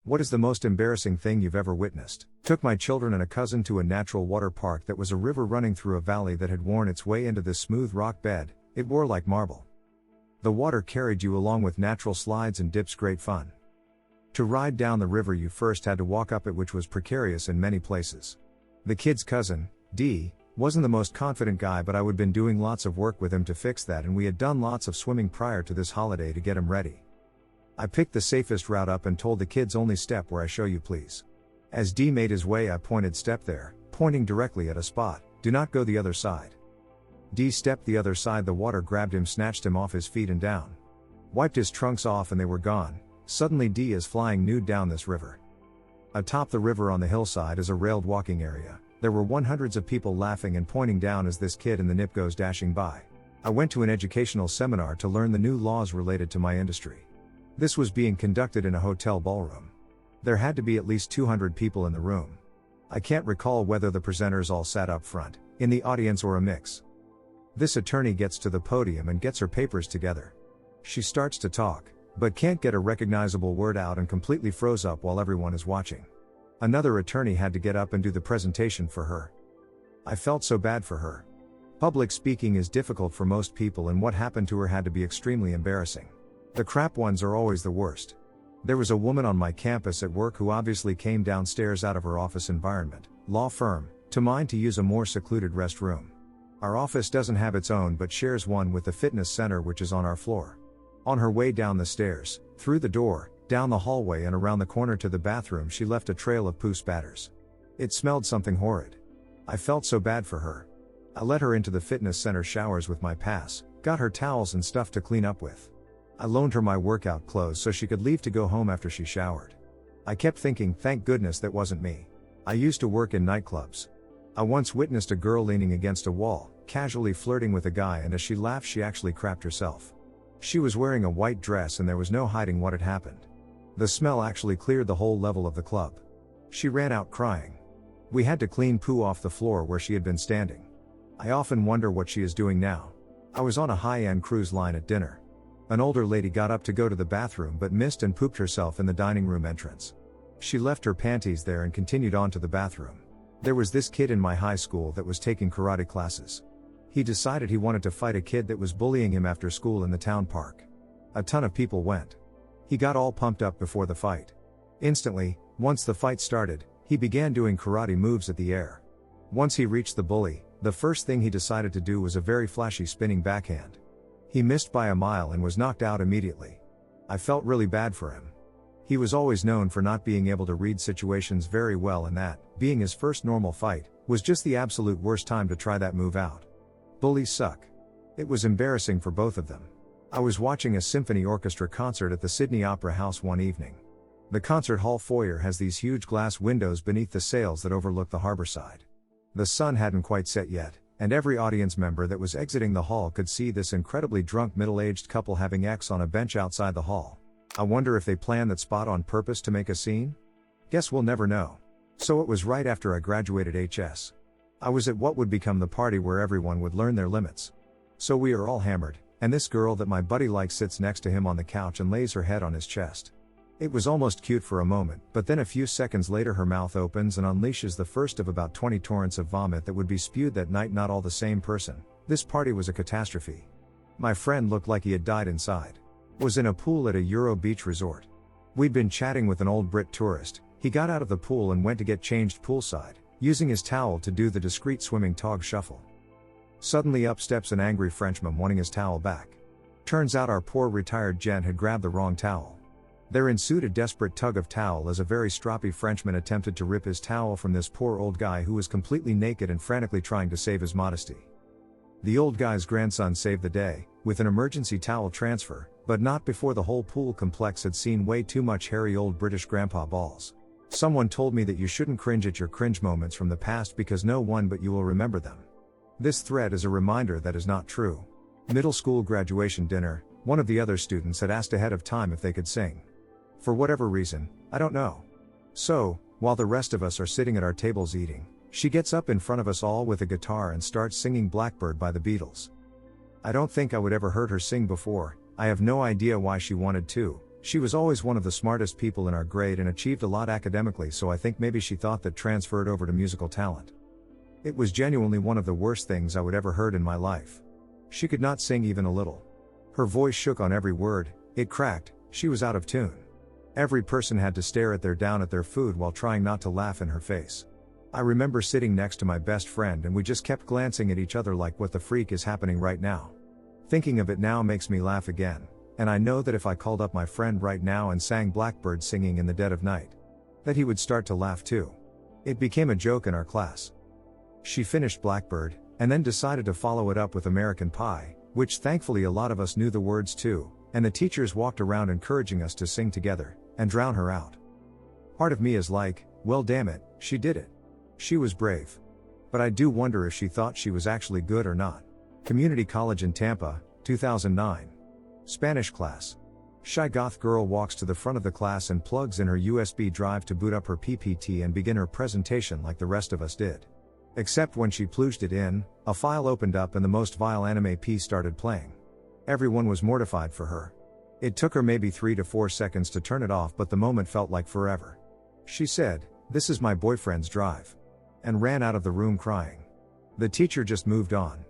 What is the most embarrassing thing you've ever witnessed? Took my children and a cousin to a natural water park that was a river running through a valley that had worn its way into this smooth rock bed. It wore like marble. The water carried you along with natural slides and dips, great fun. To ride down the river you first had to walk up it, which was precarious in many places. The kid's cousin, D, wasn't the most confident guy, but I would been doing lots of work with him to fix that, and we had done lots of swimming prior to this holiday to get him ready. I picked the safest route up and told the kids, only step where I show you please. As D made his way I pointed, step there, pointing directly at a spot, do not go the other side. D stepped the other side, the water grabbed him, snatched him off his feet and down. Wiped his trunks off and they were gone. Suddenly D is flying nude down this river. Atop the river on the hillside is a railed walking area. There were hundreds of people laughing and pointing down as this kid in the nip goes dashing by. I went to an educational seminar to learn the new laws related to my industry. This was being conducted in a hotel ballroom. There had to be at least 200 people in the room. I can't recall whether the presenters all sat up front, in the audience, or a mix. This attorney gets to the podium and gets her papers together. She starts to talk, but can't get a recognizable word out and completely froze up while everyone is watching. Another attorney had to get up and do the presentation for her. I felt so bad for her. Public speaking is difficult for most people, and what happened to her had to be extremely embarrassing. The crap ones are always the worst. There was a woman on my campus at work who obviously came downstairs out of her office environment, law firm, to mine to use a more secluded restroom. Our office doesn't have its own but shares one with the fitness center, which is on our floor. On her way down the stairs, through the door, down the hallway and around the corner to the bathroom, she left a trail of poo spatters. It smelled something horrid. I felt so bad for her. I let her into the fitness center showers with my pass, got her towels and stuff to clean up with. I loaned her my workout clothes so she could leave to go home after she showered. I kept thinking, thank goodness that wasn't me. I used to work in nightclubs. I once witnessed a girl leaning against a wall, casually flirting with a guy, and as she laughed she actually crapped herself. She was wearing a white dress and there was no hiding what had happened. The smell actually cleared the whole level of the club. She ran out crying. We had to clean poo off the floor where she had been standing. I often wonder what she is doing now. I was on a high-end cruise line at dinner. An older lady got up to go to the bathroom but missed and pooped herself in the dining room entrance. She left her panties there and continued on to the bathroom. There was this kid in my high school that was taking karate classes. He decided he wanted to fight a kid that was bullying him after school in the town park. A ton of people went. He got all pumped up before the fight. Instantly, once the fight started, he began doing karate moves at the air. Once he reached the bully, the first thing he decided to do was a very flashy spinning backhand. He missed by a mile and was knocked out immediately. I felt really bad for him. He was always known for not being able to read situations very well, and that, being his first normal fight, was just the absolute worst time to try that move out. Bullies suck. It was embarrassing for both of them. I was watching a symphony orchestra concert at the Sydney Opera House one evening. The concert hall foyer has these huge glass windows beneath the sails that overlook the harbor side. The sun hadn't quite set yet, and every audience member that was exiting the hall could see this incredibly drunk middle-aged couple having sex on a bench outside the hall. I wonder if they planned that spot on purpose to make a scene? Guess we'll never know. So it was right after I graduated HS. I was at what would become the party where everyone would learn their limits. So we are all hammered, and this girl that my buddy likes sits next to him on the couch and lays her head on his chest. It was almost cute for a moment, but then a few seconds later her mouth opens and unleashes the first of about 20 torrents of vomit that would be spewed that night. Not all the same person. This party was a catastrophe. My friend looked like he had died inside. Was in a pool at a Euro beach resort. We'd been chatting with an old Brit tourist. He got out of the pool and went to get changed poolside, using his towel to do the discreet swimming tog shuffle. Suddenly up steps an angry Frenchman wanting his towel back. Turns out our poor retired gent had grabbed the wrong towel. There ensued a desperate tug of towel as a very stroppy Frenchman attempted to rip his towel from this poor old guy who was completely naked and frantically trying to save his modesty. The old guy's grandson saved the day, with an emergency towel transfer, but not before the whole pool complex had seen way too much hairy old British grandpa balls. Someone told me that you shouldn't cringe at your cringe moments from the past because no one but you will remember them. This thread is a reminder that is not true. Middle school graduation dinner, one of the other students had asked ahead of time if they could sing. For whatever reason, I don't know. So, while the rest of us are sitting at our tables eating, she gets up in front of us all with a guitar and starts singing Blackbird by the Beatles. I don't think I would ever heard her sing before. I have no idea why she wanted to, She was always one of the smartest people in our grade and achieved a lot academically, so I think maybe she thought that transferred over to musical talent. It was genuinely one of the worst things I would ever heard in my life. She could not sing even a little. Her voice shook on every word, it cracked, she was out of tune. Every person had to stare down at their food while trying not to laugh in her face. I remember sitting next to my best friend and we just kept glancing at each other like, what the freak is happening right now? Thinking of it now makes me laugh again, and I know that if I called up my friend right now and sang Blackbird Singing in the Dead of Night, that he would start to laugh too. It became a joke in our class. She finished Blackbird, and then decided to follow it up with American Pie, which thankfully a lot of us knew the words to, and the teachers walked around encouraging us to sing together, and drown her out. Part of me is like, well damn it, she did it. She was brave. But I do wonder if she thought she was actually good or not. Community College in Tampa, 2009. Spanish class. Shy goth girl walks to the front of the class and plugs in her USB drive to boot up her PPT and begin her presentation like the rest of us did. Except when she plouged it in, a file opened up and the most vile anime piece started playing. Everyone was mortified for her. It took her maybe 3 to 4 seconds to turn it off, but the moment felt like forever. She said, "This is my boyfriend's drive," and ran out of the room crying. The teacher just moved on.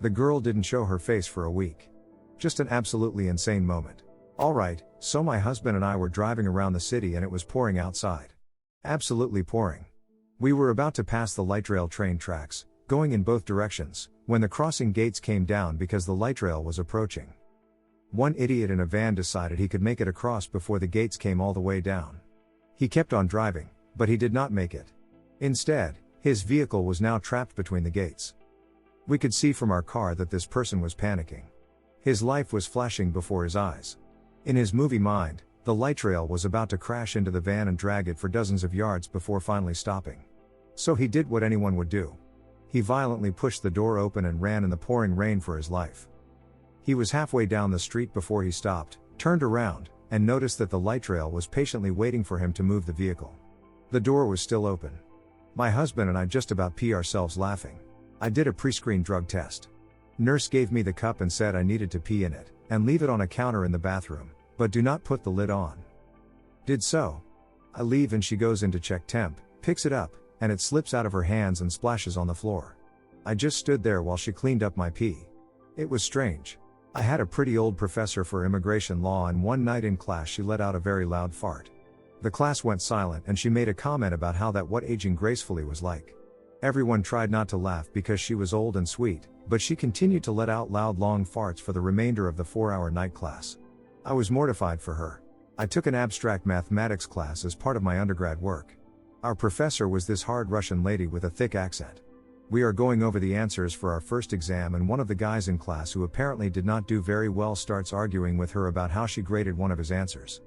The girl didn't show her face for a week. Just an absolutely insane moment. Alright, so my husband and I were driving around the city and it was pouring outside. Absolutely pouring. We were about to pass the light rail train tracks, going in both directions, when the crossing gates came down because the light rail was approaching. One idiot in a van decided he could make it across before the gates came all the way down. He kept on driving, but he did not make it. Instead, his vehicle was now trapped between the gates. We could see from our car that this person was panicking. His life was flashing before his eyes. In his movie mind, the light rail was about to crash into the van and drag it for dozens of yards before finally stopping. So he did what anyone would do. He violently pushed the door open and ran in the pouring rain for his life. He was halfway down the street before he stopped, turned around, and noticed that the light rail was patiently waiting for him to move the vehicle. The door was still open. My husband and I just about pee ourselves laughing. I did a pre-screen drug test. Nurse gave me the cup and said I needed to pee in it, and leave it on a counter in the bathroom, but do not put the lid on. Did so. I leave and she goes in to check temp, picks it up, and it slips out of her hands and splashes on the floor. I just stood there while she cleaned up my pee. It was strange. I had a pretty old professor for immigration law and one night in class she let out a very loud fart. The class went silent and she made a comment about how that what aging gracefully was like. Everyone tried not to laugh because she was old and sweet, but she continued to let out loud long farts for the remainder of the 4-hour night class. I was mortified for her. I took an abstract mathematics class as part of my undergrad work. Our professor was this hard Russian lady with a thick accent. We are going over the answers for our first exam and one of the guys in class who apparently did not do very well starts arguing with her about how she graded one of his answers.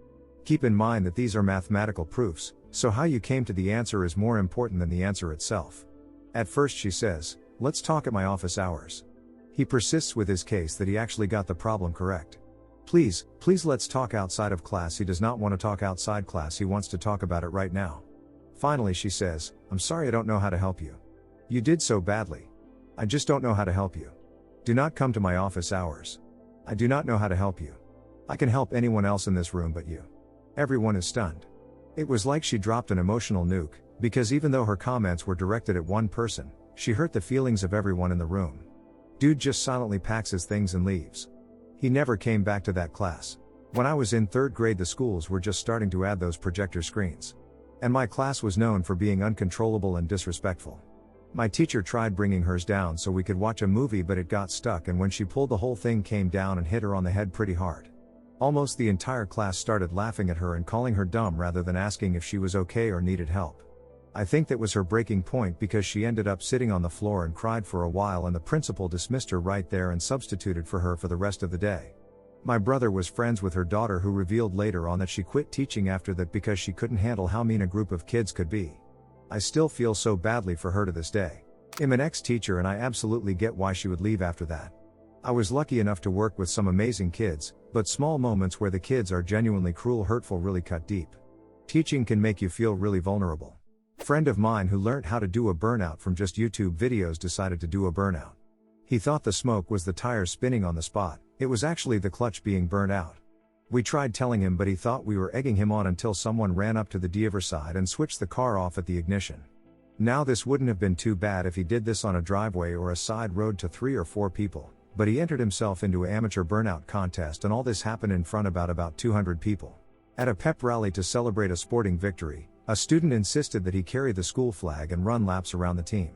Keep in mind that these are mathematical proofs, so how you came to the answer is more important than the answer itself. At first she says, "Let's talk at my office hours." He persists with his case that he actually got the problem correct. Please let's talk outside of class. He does not want to talk outside class, he wants to talk about it right now. Finally she says, "I'm sorry, I don't know how to help you. You did so badly. I just don't know how to help you. Do not come to my office hours. I do not know how to help you. I can help anyone else in this room but you." Everyone is stunned. It was like she dropped an emotional nuke, because even though her comments were directed at one person, she hurt the feelings of everyone in the room. Dude just silently packs his things and leaves. He never came back to that class. When I was in 3rd grade, the schools were just starting to add those projector screens. And my class was known for being uncontrollable and disrespectful. My teacher tried bringing hers down so we could watch a movie, but it got stuck, and when she pulled, the whole thing came down and hit her on the head pretty hard. Almost the entire class started laughing at her and calling her dumb rather than asking if she was okay or needed help. I think that was her breaking point, because she ended up sitting on the floor and cried for a while, and the principal dismissed her right there and substituted for her for the rest of the day. My brother was friends with her daughter, who revealed later on that she quit teaching after that because she couldn't handle how mean a group of kids could be. I still feel so badly for her to this day. I'm an ex-teacher and I absolutely get why she would leave after that. I was lucky enough to work with some amazing kids, but small moments where the kids are genuinely cruel, hurtful really cut deep. Teaching can make you feel really vulnerable. Friend of mine who learned how to do a burnout from just YouTube videos decided to do a burnout. He thought the smoke was the tires spinning on the spot, it was actually the clutch being burnt out. We tried telling him, but he thought we were egging him on until someone ran up to the driver's side and switched the car off at the ignition. Now this wouldn't have been too bad if he did this on a driveway or a side road to 3 or 4 people, but he entered himself into an amateur burnout contest, and all this happened in front of about 200 people. At a pep rally to celebrate a sporting victory, a student insisted that he carry the school flag and run laps around the team.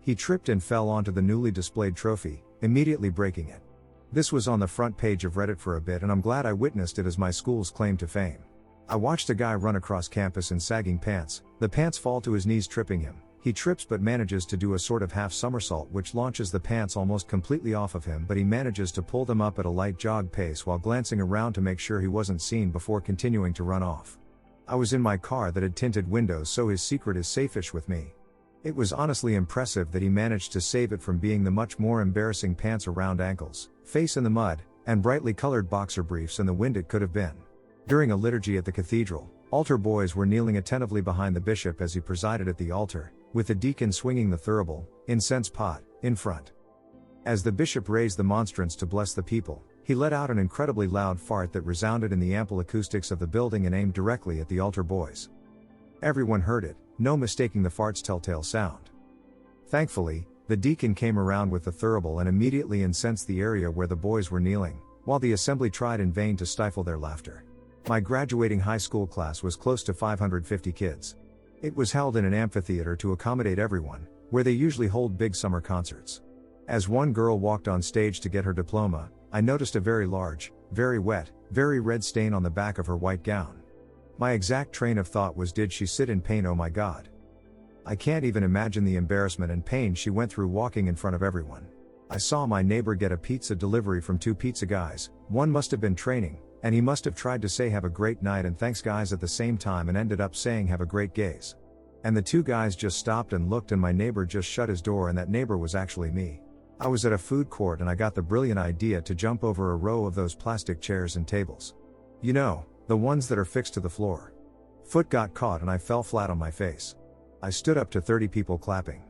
He tripped and fell onto the newly displayed trophy, immediately breaking it. This was on the front page of Reddit for a bit, and I'm glad I witnessed it as my school's claim to fame. I watched a guy run across campus in sagging pants. The pants fall to his knees, tripping him. He trips but manages to do a sort of half somersault which launches the pants almost completely off of him, but he manages to pull them up at a light jog pace while glancing around to make sure he wasn't seen before continuing to run off. I was in my car that had tinted windows, so his secret is safe-ish with me. It was honestly impressive that he managed to save it from being the much more embarrassing pants around ankles, face in the mud, and brightly colored boxer briefs in the wind it could have been. During a liturgy at the cathedral, altar boys were kneeling attentively behind the bishop as he presided at the altar, with the deacon swinging the thurible, incense pot, in front. As the bishop raised the monstrance to bless the people, he let out an incredibly loud fart that resounded in the ample acoustics of the building and aimed directly at the altar boys. Everyone heard it, no mistaking the fart's telltale sound. Thankfully, the deacon came around with the thurible and immediately incensed the area where the boys were kneeling, while the assembly tried in vain to stifle their laughter. My graduating high school class was close to 550 kids. It was held in an amphitheater to accommodate everyone, where they usually hold big summer concerts. As one girl walked on stage to get her diploma, I noticed a very large, very wet, very red stain on the back of her white gown. My exact train of thought was, did she sit in pain? Oh my God. I can't even imagine the embarrassment and pain she went through walking in front of everyone. I saw my neighbor get a pizza delivery from 2 pizza guys. One must have been training, and he must have tried to say have a great night and thanks guys at the same time and ended up saying have a great gaze. And the 2 guys just stopped and looked, and my neighbor just shut his door, and that neighbor was actually me. I was at a food court and I got the brilliant idea to jump over a row of those plastic chairs and tables. You know, the ones that are fixed to the floor. Foot got caught and I fell flat on my face. I stood up to 30 people clapping.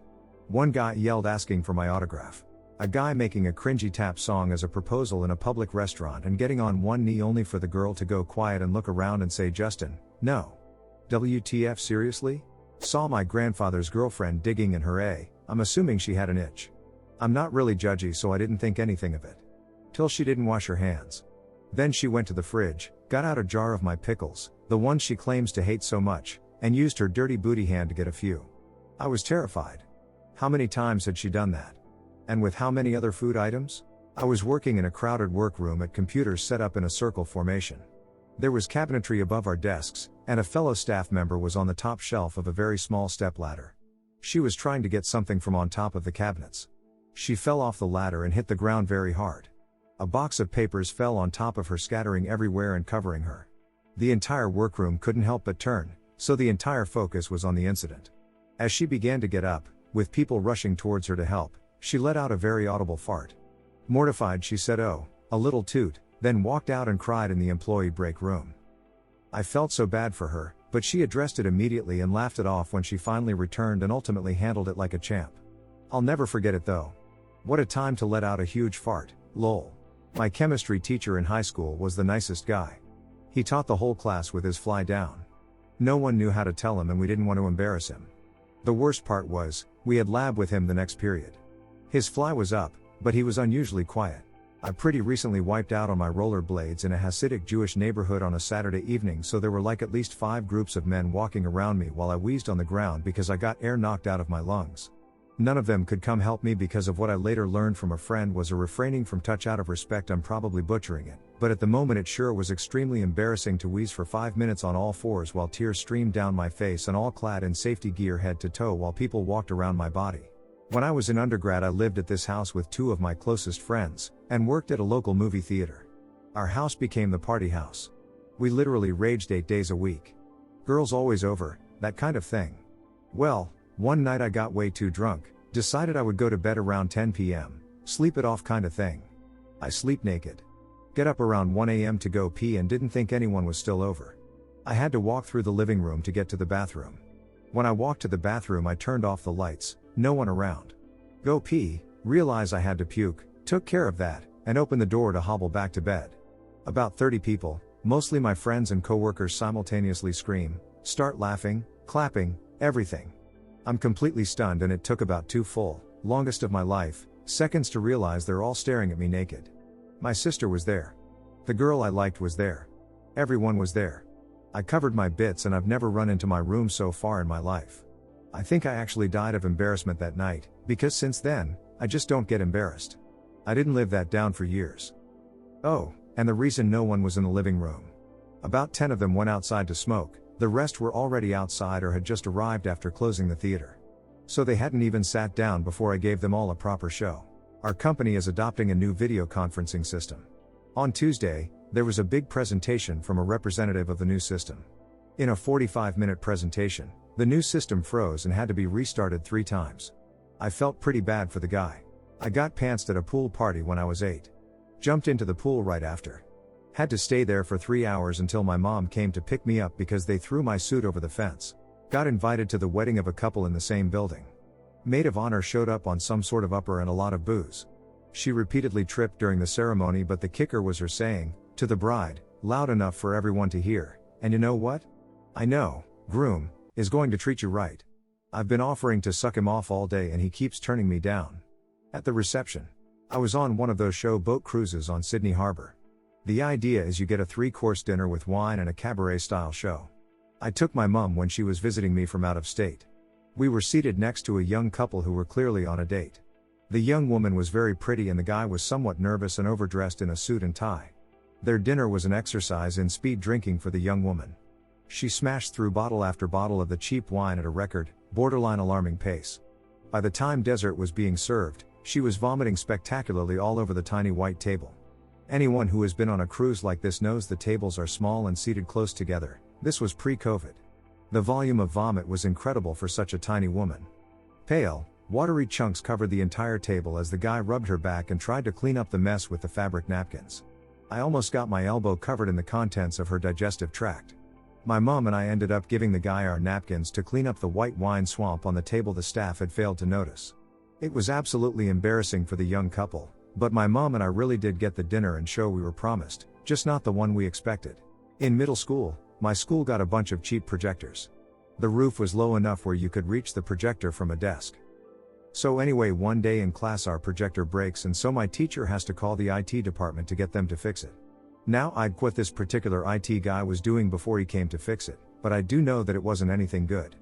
One guy yelled asking for my autograph. A guy making a cringy tap song as a proposal in a public restaurant and getting on one knee only for the girl to go quiet and look around and say, Justin, no. WTF, seriously? Saw my grandfather's girlfriend digging in her I'm assuming she had an itch. I'm not really judgy, so I didn't think anything of it. Till she didn't wash her hands. Then she went to the fridge, got out a jar of my pickles, the ones she claims to hate so much, and used her dirty booty hand to get a few. I was terrified. How many times had she done that? And with how many other food items? I was working in a crowded workroom at computers set up in a circle formation. There was cabinetry above our desks, and a fellow staff member was on the top shelf of a very small step ladder. She was trying to get something from on top of the cabinets. She fell off the ladder and hit the ground very hard. A box of papers fell on top of her, scattering everywhere and covering her. The entire workroom couldn't help but turn, so the entire focus was on the incident. As she began to get up, with people rushing towards her to help, she let out a very audible fart. Mortified, she said, "Oh, a little toot," then walked out and cried in the employee break room. I felt so bad for her, but she addressed it immediately and laughed it off when she finally returned and ultimately handled it like a champ. I'll never forget it though. What a time to let out a huge fart, lol. My chemistry teacher in high school was the nicest guy. He taught the whole class with his fly down. No one knew how to tell him and we didn't want to embarrass him. The worst part was, we had lab with him the next period. His fly was up, but he was unusually quiet. I pretty recently wiped out on my rollerblades in a Hasidic Jewish neighborhood on a Saturday evening, so there were like at least 5 groups of men walking around me while I wheezed on the ground because I got air knocked out of my lungs. None of them could come help me because of what I later learned from a friend was a refraining from touch out of respect. I'm probably butchering it, but at the moment it sure was extremely embarrassing to wheeze for 5 minutes on all fours while tears streamed down my face and all clad in safety gear head to toe while people walked around my body. When I was in undergrad, I lived at this house with 2 of my closest friends, and worked at a local movie theater. Our house became the party house. We literally raged 8 days a week. Girls always over, that kind of thing. Well, one night I got way too drunk, decided I would go to bed around 10 p.m, sleep it off kind of thing. I sleep naked. Get up around 1 a.m. to go pee and didn't think anyone was still over. I had to walk through the living room to get to the bathroom. When I walked to the bathroom, I turned off the lights, no one around. Go pee, realize I had to puke, took care of that, and opened the door to hobble back to bed. About 30 people, Mostly my friends and coworkers simultaneously scream, start laughing, clapping, everything. I'm completely stunned and it took about 2 full, longest of my life, seconds to realize they're all staring at me naked. My sister was there. The girl I liked was there. Everyone was there. I covered my bits and I've never run into my room so far in my life. I think I actually died of embarrassment that night, because since then, I just don't get embarrassed. I didn't live that down for years. Oh, and the reason no one was in the living room. About 10 of them went outside to smoke, the rest were already outside or had just arrived after closing the theater. So they hadn't even sat down before I gave them all a proper show. Our company is adopting a new video conferencing system. On Tuesday, there was a big presentation from a representative of the new system. In a 45-minute presentation, the new system froze and had to be restarted 3 times. I felt pretty bad for the guy. I got pantsed at a pool party when I was 8. Jumped into the pool right after. Had to stay there for 3 hours until my mom came to pick me up because they threw my suit over the fence. Got invited to the wedding of a couple in the same building. Maid of honor showed up on some sort of upper and a lot of booze. She repeatedly tripped during the ceremony, but the kicker was her saying, to the bride, loud enough for everyone to hear, and you know what? I know, groom, is going to treat you right. I've been offering to suck him off all day and he keeps turning me down. At the reception. I was on one of those show boat cruises on Sydney Harbor. The idea is you get a 3-course dinner with wine and a cabaret-style show. I took my mum when she was visiting me from out of state. We were seated next to a young couple who were clearly on a date. The young woman was very pretty and the guy was somewhat nervous and overdressed in a suit and tie. Their dinner was an exercise in speed drinking for the young woman. She smashed through bottle after bottle of the cheap wine at a record, borderline alarming pace. By the time dessert was being served, she was vomiting spectacularly all over the tiny white table. Anyone who has been on a cruise like this knows the tables are small and seated close together. This was pre-COVID. The volume of vomit was incredible for such a tiny woman. Pale, watery chunks covered the entire table as the guy rubbed her back and tried to clean up the mess with the fabric napkins. I almost got my elbow covered in the contents of her digestive tract. My mom and I ended up giving the guy our napkins to clean up the white wine swamp on the table the staff had failed to notice. It was absolutely embarrassing for the young couple, but my mom and I really did get the dinner and show we were promised, just not the one we expected. In middle school, my school got a bunch of cheap projectors. The roof was low enough where you could reach the projector from a desk. So anyway, one day in class our projector breaks and so my teacher has to call the IT department to get them to fix it. Now I'd what this particular IT guy was doing before he came to fix it, but I do know that it wasn't anything good.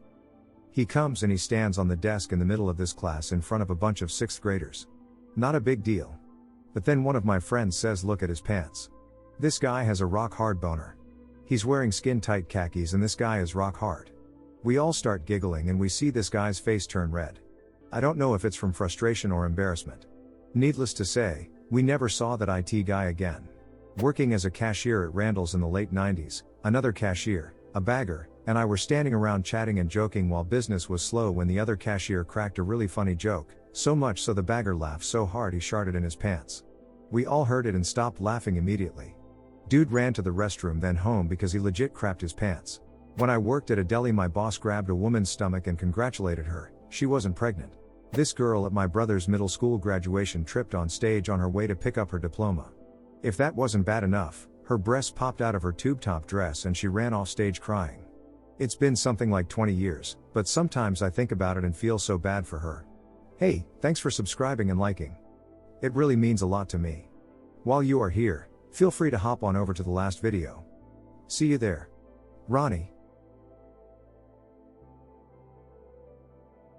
He comes and he stands on the desk in the middle of this class in front of a bunch of 6th graders. Not a big deal. But then one of my friends says look at his pants. This guy has a rock hard boner. He's wearing skin tight khakis and this guy is rock hard. We all start giggling and we see this guy's face turn red. I don't know if it's from frustration or embarrassment. Needless to say, we never saw that IT guy again. Working as a cashier at Randall's in the late 90s, another cashier, a bagger, and I were standing around chatting and joking while business was slow when the other cashier cracked a really funny joke, so much so the bagger laughed so hard he sharted in his pants. We all heard it and stopped laughing immediately. Dude ran to the restroom then home because he legit crapped his pants. When I worked at a deli my boss grabbed a woman's stomach and congratulated her, she wasn't pregnant. This girl at my brother's middle school graduation tripped on stage on her way to pick up her diploma. If that wasn't bad enough, her breasts popped out of her tube top dress and she ran off stage crying. It's been something like 20 years, but sometimes I think about it and feel so bad for her. Hey, thanks for subscribing and liking. It really means a lot to me. While you are here, feel free to hop on over to the last video. See you there. Ronnie.